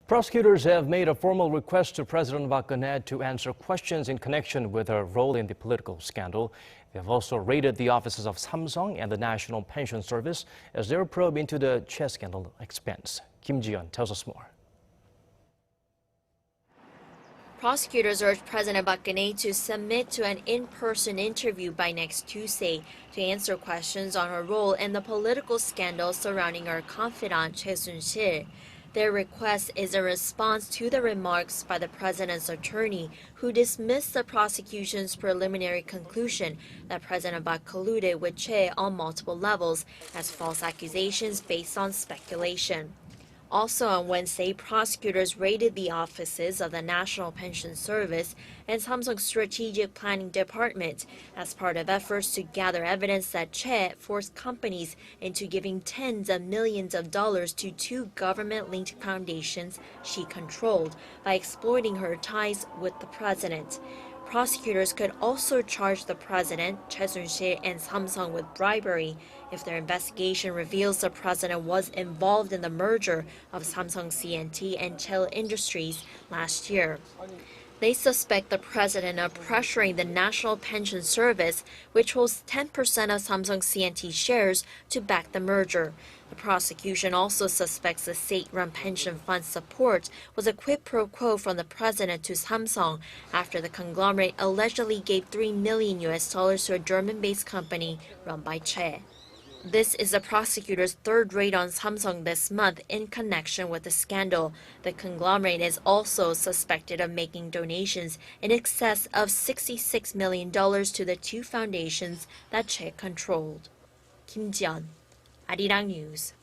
Prosecutors have made a formal request to President Park Geun-hye to answer questions in connection with her role in the political scandal. They have also raided the offices of Samsung and the National Pension Service as their probe into the Che scandal expense. Ji-yeon tells us more. Prosecutors urged President Park Geun-hye to submit to an in-person interview by next Tuesday to answer questions on her role in the political scandal surrounding her confidant Choi Soon-sil. Their request is a response to the remarks by the president's attorney, who dismissed the prosecution's preliminary conclusion that President Park colluded with Che on multiple levels as false accusations based on speculation. Also on Wednesday, prosecutors raided the offices of the National Pension Service and Samsung's Strategic Planning Department as part of efforts to gather evidence that Che forced companies into giving tens of millions of dollars to two government-linked foundations she controlled by exploiting her ties with the president. Prosecutors could also charge the president, Choi Soon-sil, and Samsung with bribery if their investigation reveals the president was involved in the merger of Samsung C&T and Cheil Industries last year. They suspect the president of pressuring the National Pension Service, which holds 10% of Samsung C&T shares, to back the merger. The prosecution also suspects the state-run pension fund's support was a quid pro quo from the president to Samsung after the conglomerate allegedly gave $3 million to a German-based company run by Che. This is the prosecutor's third raid on Samsung this month in connection with the scandal. The conglomerate is also suspected of making donations in excess of $66 million to the two foundations that Che controlled. Kim Ji-yeon, Arirang News.